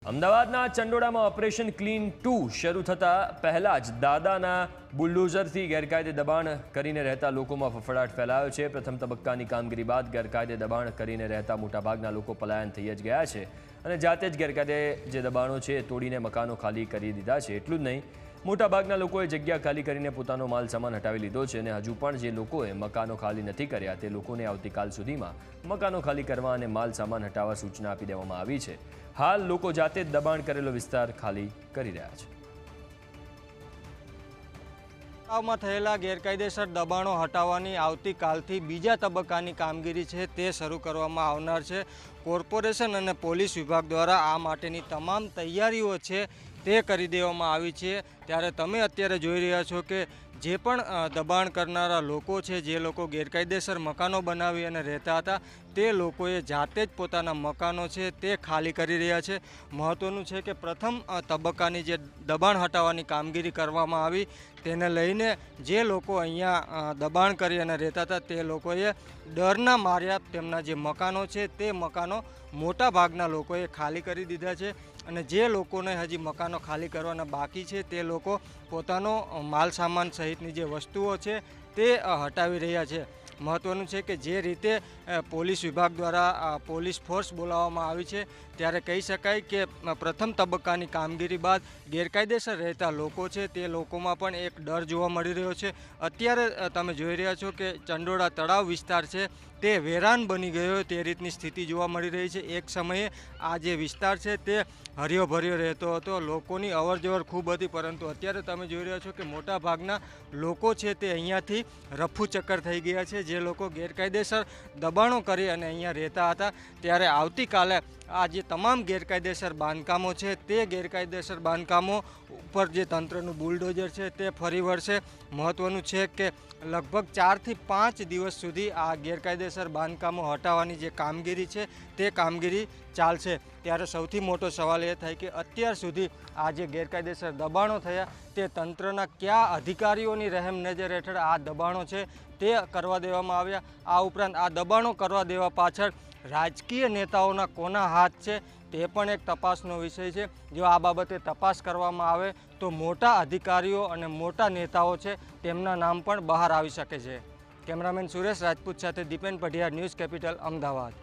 અમદાવાદના ચંડોળામાં operation clean 2 શરૂ થતાં પહેલાં જ દાદાના બુલડોઝરથી ગેરકાયદે દબાણ કરીને રહેતા લોકોમાં ફફડાટ ફેલાયો છે। પ્રથમ તબક્કાની કામગીરી બાદ ગેરકાયદે દબાણ કરીને રહેતા મોટાભાગના લોકો પલાયન થઈ જ ગયા છે અને જાતે જ ગેરકાયદે જે દબાણો છે તોડીને મકાનો ખાલી કરી દીધા છે। એટલું જ નહીં, મોટાભાગના લોકોએ જગ્યા ખાલી કરીને પોતાનો માલ સામાન હટાવી લીધો છે અને હજુ પણ જે લોકોએ મકાનો ખાલી નથી કર્યા તે લોકોને આવતીકાલ સુધીમાં મકાનો ખાલી કરવા અને માલ સામાન હટાવવા સૂચના આપી દેવામાં આવી છે। હાલ લોકો જાતે જ દબાણ કરેલો વિસ્તાર ખાલી કરી રહ્યા છે। માં થયેલા ગેરકાયદેસર દબાણો હટાવવાની આવતીકાલથી બીજા તબક્કાની કામગીરી છે તે શરૂ કરવામાં આવનાર છે। કોર્પોરેશન અને પોલીસ વિભાગ દ્વારા આ માટેની તમામ તૈયારીઓ છે તે કરી દેવામાં આવી છે। ત્યારે તમે અત્યારે જોઈ રહ્યા છો કે જે પણ દબાણ કરનારા લોકો છે, જે લોકો ગેરકાયદેસર મકાનો બનાવી અને રહેતા હતા તે લોકોએ જાતે જ પોતાના મકાનો છે તે ખાલી કરી રહ્યા છે। મહત્ત્વનું છે કે પ્રથમ તબક્કાની જે દબાણ હટાવવાની કામગીરી કરવામાં આવી તેને લઈને જે લોકો અહીંયા દબાણ કરી અને રહેતા હતા તે લોકોએ ડરના માર્યા તેમના જે મકાનો છે તે મકાનો મોટા ભાગના લોકોએ ખાલી કરી દીધા છે અને જે લોકોને હજી મકાનો ખાલી કરવાના બાકી છે તે લોકો પોતાનો માલ સામાન સહિતની જે વસ્તુઓ છે તે હટાવી રહ્યા છે। મહત્ત્વનું છે કે જે રીતે પોલીસ વિભાગ દ્વારા પોલીસ ફોર્સ બોલાવવામાં આવી છે ત્યારે કહી શકાય કે પ્રથમ તબક્કાની કામગીરી બાદ ગેરકાયદેસર રહેતા લોકો છે તે લોકોમાં પણ એક ડર જોવા મળી રહ્યો છે। અત્યારે તમે જોઈ રહ્યા છો કે ચંડોળા તળાવ વિસ્તાર છે તે વેરાન બની ગયો તે રીતની સ્થિતિ જોવા મળી રહી છે। એક સમયે આ જે વિસ્તાર છે તે હર્યો ભર્યો રહેતો હતો, લોકોની અવરજવર ખૂબ હતી, પરંતુ અત્યારે તમે જોઈ રહ્યા છો કે મોટા ભાગના લોકો છે તે અહીંયાથી રફુ ચક્કર થઈ ગયા છે। જે લોકો ગેરકાયદેસર દબાણો કરી અને અહીંયા રહેતા હતા ત્યારે આવતીકાલે આ જે તમામ ગેરકાયદેસર બાંધકામો છે તે ગેરકાયદેસર બાંધકામો ઉપર જે તંત્રનું બુલડોઝર છે તે ફરી વળશે। મહત્ત્વનું છે કે લગભગ 4 થી 5 દિવસ સુધી આ ગેરકાયદેસર બાંધકામો હટાવવાની જે કામગીરી છે તે કામગીરી ચાલશે। ત્યારે સૌથી મોટો સવાલ એ થાય કે અત્યાર સુધી આ જે ગેરકાયદેસર દબાણો થયા તે તંત્રના કયા અધિકારીઓની રહેમ નજર હેઠળ આ દબાણો છે તે કરવા દેવામાં આવ્યા। આ ઉપરાંત આ દબાણો કરવા દેવા પાછળ રાજકીય નેતાઓના કોના હાથ છે તે પણ એક તપાસનો વિષય છે। જો આ બાબતે તપાસ કરવામાં આવે તો મોટા અધિકારીઓ અને મોટા નેતાઓ છે તેમના નામ પણ બહાર આવી શકે છે। કેમેરામેન સુરેશ રાજપૂત સાથે દીપેન પઢિયાર, ન્યૂઝ કેપિટલ, અમદાવાદ।